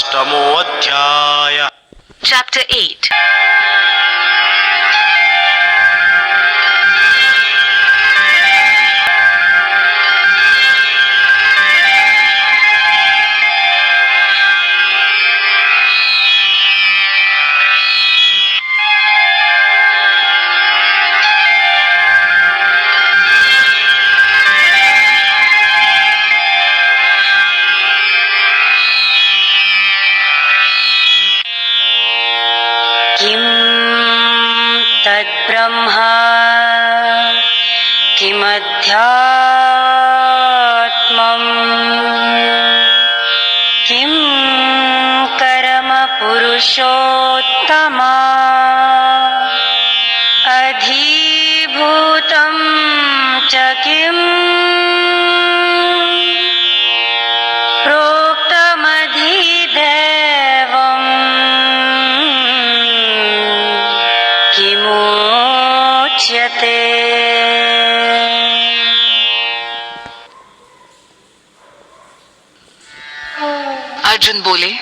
अष्टमोऽध्यायः। Chapter 8. किं तद्ब्रह्मा किमध्यात्मम् किं कर्म पुरुषोत्तमा अधिभूतं च किम् प्रोक्तमधिदैवम् किमुच्यते। अर्जुन बोले,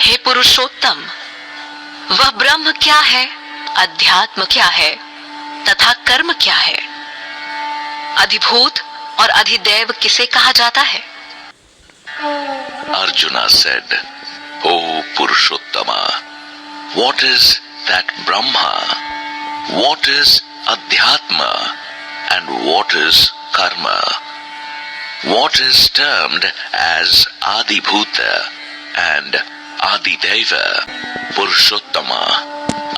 हे पुरुषोत्तम, वह ब्रह्म क्या है, अध्यात्म क्या है तथा कर्म क्या है, अधिभूत और अधिदैव किसे कहा जाता है? Arjuna said, O Purushottama, what is that Brahma? What is Adhyatma? And what is Karma? What is termed as Adibhuta and Adideva? Purushottama,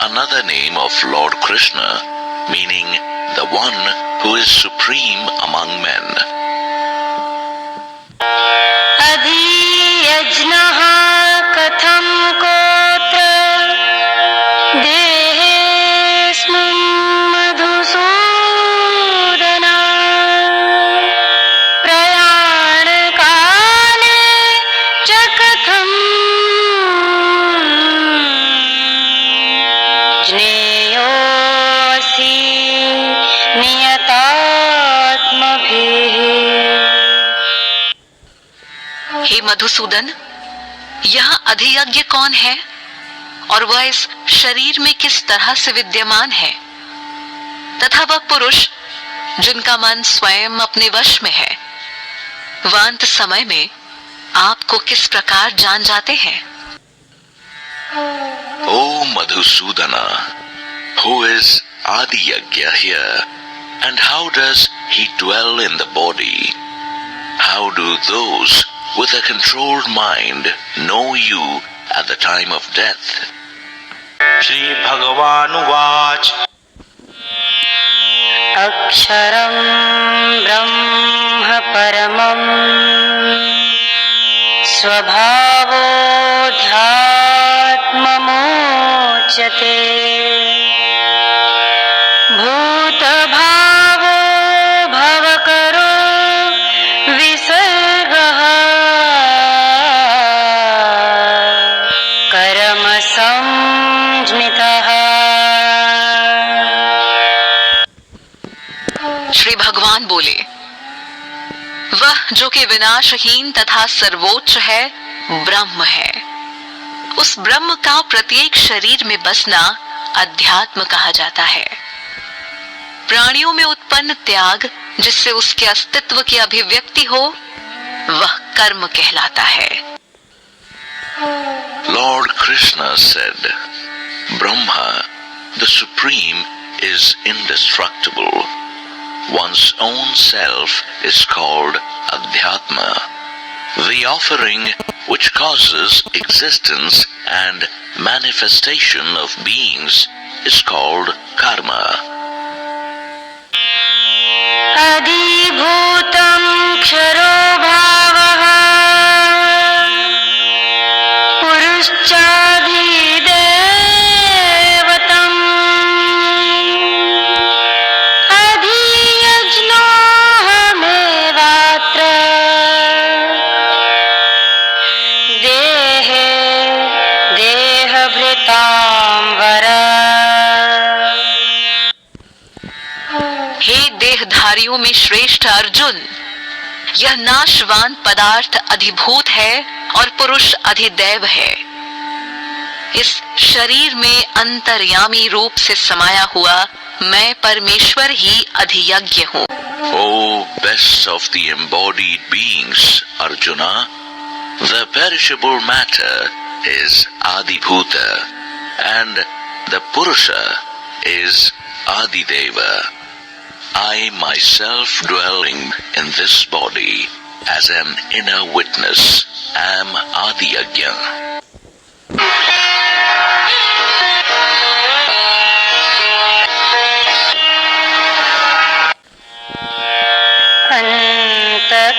another name of Lord Krishna, meaning the one who is supreme among men. अधियज्ञः कथं कोत्र देहेऽस्मिन् मधुसूदन प्रयाणकाले च कथं ज्ञेयोऽसि नियतात्मभिः। हे मधुसूदन, यह अधियज्ञ कौन है और वह इस शरीर में किस तरह से विद्यमान है तथा वह पुरुष जिनका मन स्वयं अपने वश में है, वह अंत समय में आपको किस प्रकार जान जाते हैं? O Madhusudana, who is Adiyagya here, and how does he dwell in the body? How do those with a controlled mind know you at the time of death? Shri भगवानुवाच अक्षरं ब्रह्म परमं स्वभावोऽध्यात्ममुच्यते भूतभावो भवकरो विसर्गः कर्म संज्ञितः। श्री भगवान बोले, वह जो कि विनाशहीन तथा सर्वोच्च है ब्रह्म है। उस ब्रह्म का प्रत्येक शरीर में बसना अध्यात्म कहा जाता है। प्राणियों में उत्पन्न त्याग जिससे उसके अस्तित्व की अभिव्यक्ति हो, वह कर्म कहलाता है। Lord Krishna said, Brahma, the Supreme, is indestructible. One's own self is called Adhyatma. The offering which causes existence and manifestation of beings is called Karma. अधिभूतं क्षरो भावः पुरुश्चाधिदेवतम् अधियज्ञोऽहमेवात्र देहे देहभृतां वर। हे देहधारियों में श्रेष्ठ अर्जुन, यह नाशवान पदार्थ अधिभूत है और पुरुष अधिदैव है। इस शरीर में अंतर्यामी रूप से समाया हुआ मैं परमेश्वर ही अधियज्ञ हूँ। O best of the embodied beings, Arjuna, the perishable matter is Adibhuta and the Purusha is Adideva. I myself dwelling in this body as an inner witness am Adiyagya.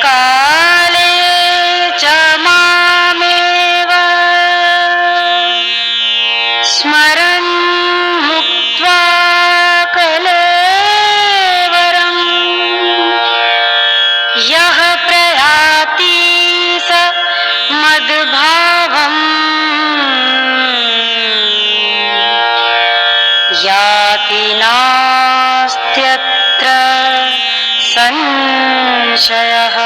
काले च मामेव स्मरन् मुक्त्वा कलेवरम् यः प्रयाति स मद्भावम् याति नास्त्यत्र संशयः।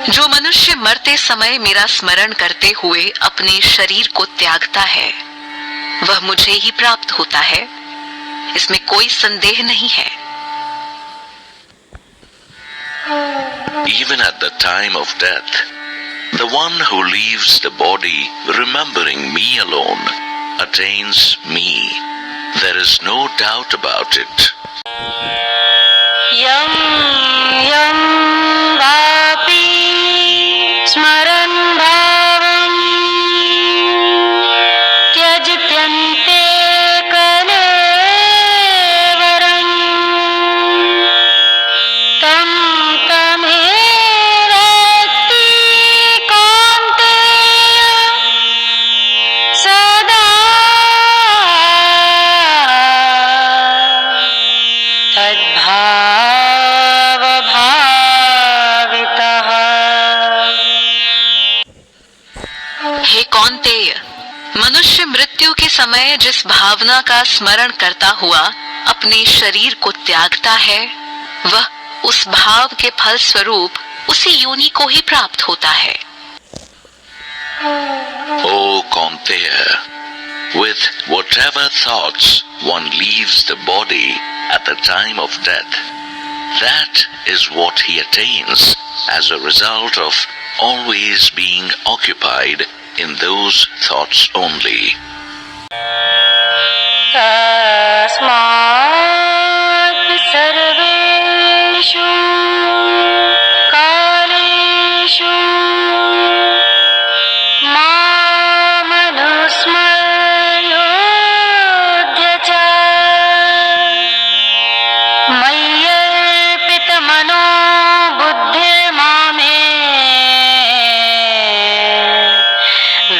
जो मनुष्य मरते समय मेरा स्मरण करते हुए अपने शरीर को त्यागता है वह मुझे ही प्राप्त होता है, इसमें कोई संदेह नहीं है। Even at the time of death, the one who leaves the body remembering me alone attains me. There is no doubt about it. यं यं वापि स्मरन् भावं त्यजत्यन्ते कलेवरम् तं तमेवेत्ति कौन्तेय सदा तद्भावभावितः। हे कौन्तेय, मनुष्य मृत्यु के समय जिस भावना का स्मरण करता हुआ अपने शरीर को त्यागता है वह उस भाव के फल स्वरूप उसी योनि को ही प्राप्त होता है। O Kaunteya, with whatever thoughts one leaves the body at the time of death, that is what he attains as a result of always being occupied in those thoughts only. तस्मात् सर्वेषु कालेषु मामनुस्मर्योऽद्य च मय्यर्पितमनो बुद्धिर्मामे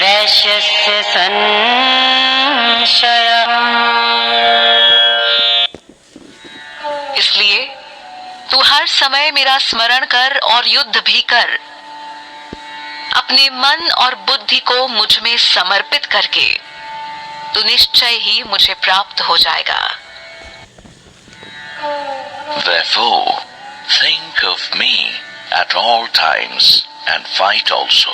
वैश्यस्य संशयम्। इसलिए तू हर समय मेरा स्मरण कर और युद्ध भी कर। अपने मन और बुद्धि को मुझ में समर्पित करके तू निश्चय ही मुझे प्राप्त हो जाएगा। Therefore, think of me at all times and fight also.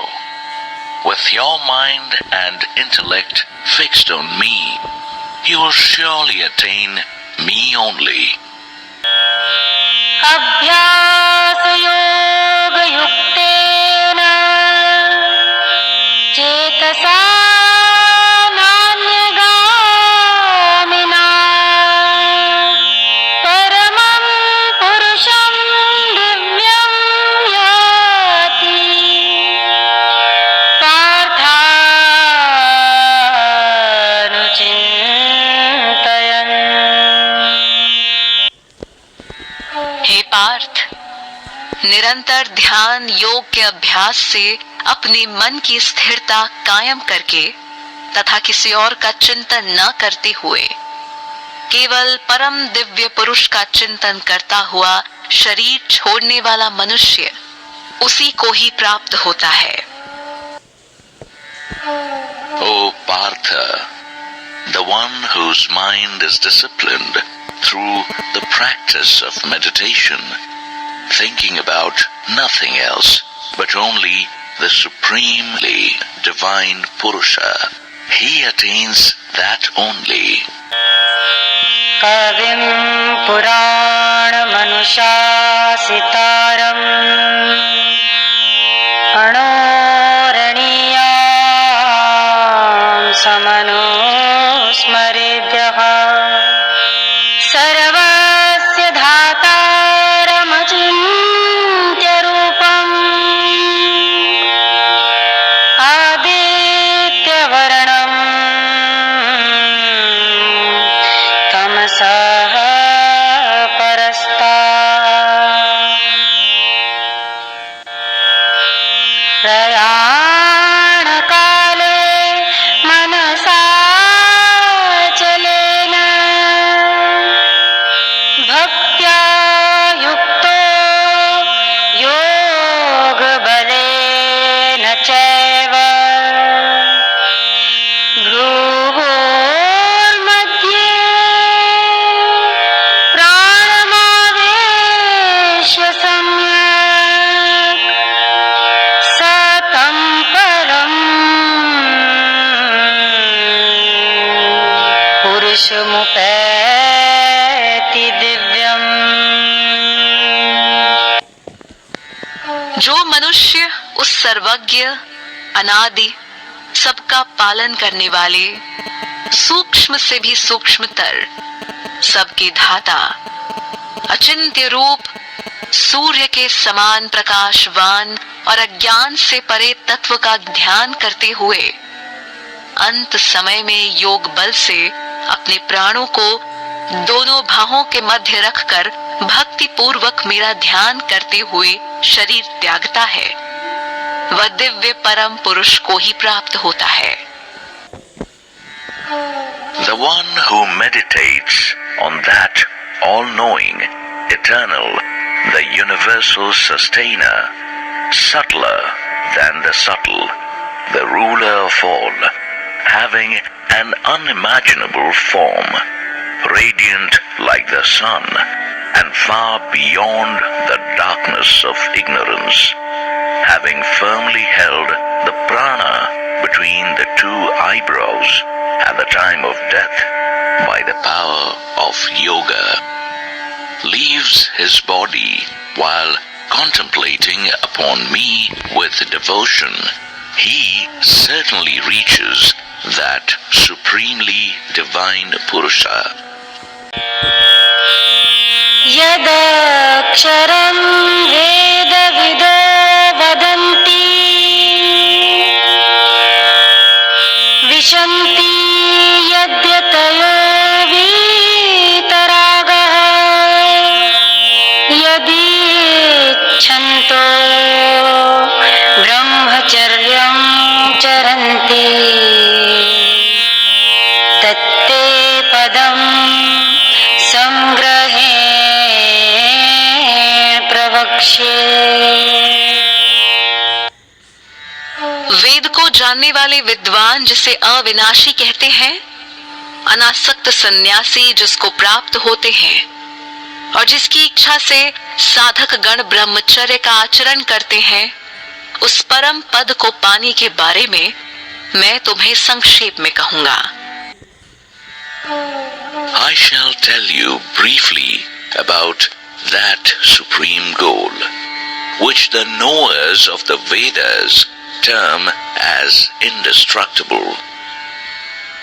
With your mind and intellect fixed on me, you will surely attain me only. अभ्यासयोगयुक्तेन चेतसा नान्यगामिना परमं पुरुषं दिव्यं याति पार्थानुचिन्तयन्। हे पार्थ, निरंतर ध्यान योग के अभ्यास से अपने मन की स्थिरता कायम करके तथा किसी और का चिंतन न करते हुए केवल परम दिव्य पुरुष का चिंतन करता हुआ शरीर छोड़ने वाला मनुष्य उसी को ही प्राप्त होता है। O Partha, the one whose mind is disciplined through the practice of meditation thinking about nothing else but only the supremely divine Purusha. He attains that only. कविं पुराणमनुशासितारम् अणोरणीयां समनुस्मरेभ्यः सर्वस्य धातारमचिन्त्यरूपम् आदित्यवर्णम् तमसः प्रयाणकाले मनसा चलेन भक्त्या युक्तो योगबलेन चैव भ्रुवोर्मध्ये प्राणमावेश्य सम्यक् सतं परम् पुरुषमुपैति दिव्यम्। जो मनुष्य उस सर्वज्ञ, अनादि, सबका पालन करने वाले, सूक्ष्म से भी सूक्ष्मतर, सबके धाता, अचिंत्य रूप, सूर्य के समान प्रकाशवान और अज्ञान से परे तत्व का ध्यान करते हुए अंत समय में योग बल से अपने प्राणों को दोनों बाहों के मध्य रखकर भक्ति पूर्वक मेरा ध्यान करते हुए शरीर त्यागता है, वह दिव्य परम पुरुष को ही प्राप्त होता है। The one who meditates on that all-knowing, eternal, the universal sustainer, subtler than the subtle, the ruler of all, having an unimaginable form, radiant like the sun, and far beyond the darkness of ignorance, having firmly held the prana between the two eyebrows at the time of death by the power of yoga, leaves his body while contemplating upon me with devotion. He certainly reaches that supremely divine Purusha. यदक्षरं वेदविदो वदन्ति विशन्ति यद्यतयो वीतरागः यदीच्छन्तो ब्रह्मचर्यं चरन्ति तत्ते पदं संग्रहे प्रवक्ष्ये। वेद को जानने वाले विद्वान जिसे अविनाशी कहते हैं, अनासक्त सन्यासी जिसको प्राप्त होते हैं और जिसकी इच्छा से साधक गण ब्रह्मचर्य का आचरण करते हैं, उस परम पद को पाने के बारे में मैं तुम्हें संक्षेप में कहूंगा। I shall tell you briefly about that supreme goal, which the knowers of the Vedas term as indestructible,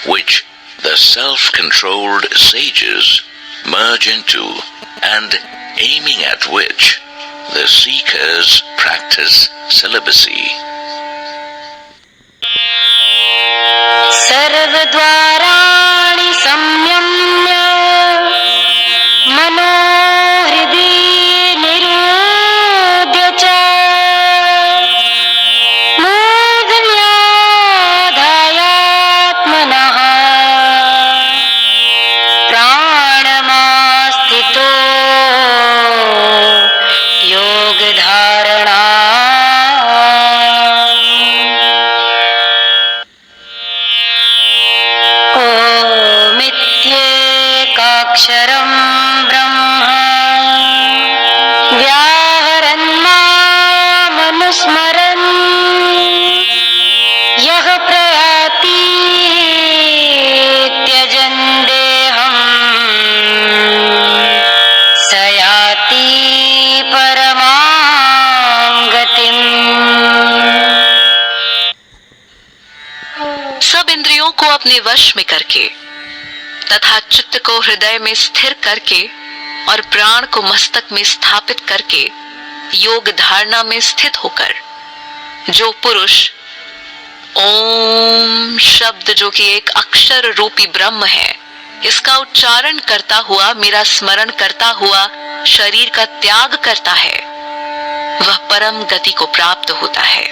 which the self-controlled sages merge into, and aiming at which the seekers practice celibacy. सर्वद्वाराणि संयम्य मनोहृदि निरुद्य च मूर्धन्याधायात्मनः प्राणमास्थितो योगधारणा ॐ वश में करके तथा चित्त को हृदय में स्थिर करके और प्राण को मस्तक में स्थापित करके योग धारणा में स्थित होकर जो पुरुष ओम शब्द जो कि एक अक्षर रूपी ब्रह्म है इसका उच्चारण करता हुआ मेरा स्मरण करता हुआ शरीर का त्याग करता है वह परम गति को प्राप्त होता है।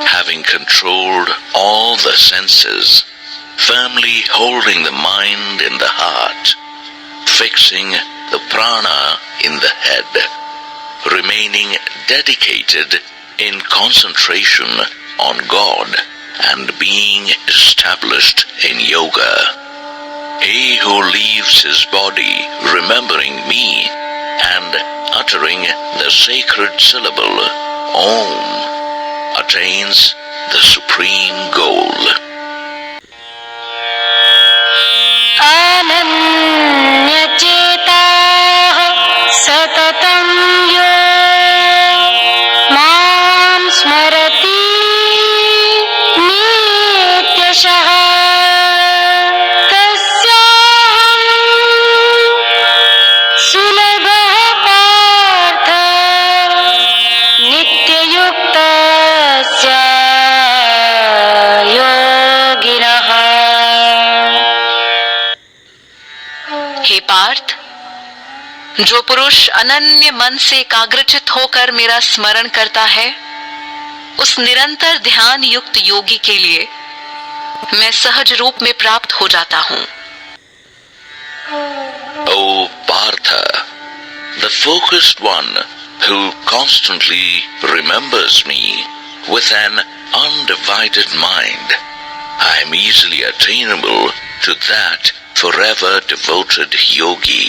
Having controlled all the senses, firmly holding the mind in the heart, fixing the prana in the head, remaining dedicated in concentration on God and being established in yoga. He who leaves his body remembering me and uttering the sacred syllable Om attains the supreme goal. अनन्यचेताः सततं यो मां स्मरति नित्यशः तस्याहं सुलभः पार्थ नित्ययुक्तस्य योगिनः। हे पार्थ, जो पुरुष अनन्य मन से एकाग्रचित होकर मेरा स्मरण करता है उस निरंतर ध्यान युक्त योगी के लिए मैं सहज रूप में प्राप्त हो जाता हूं। O Partha, the focused one who constantly remembers me with an undivided mind, I am easily attainable to that forever devoted yogi.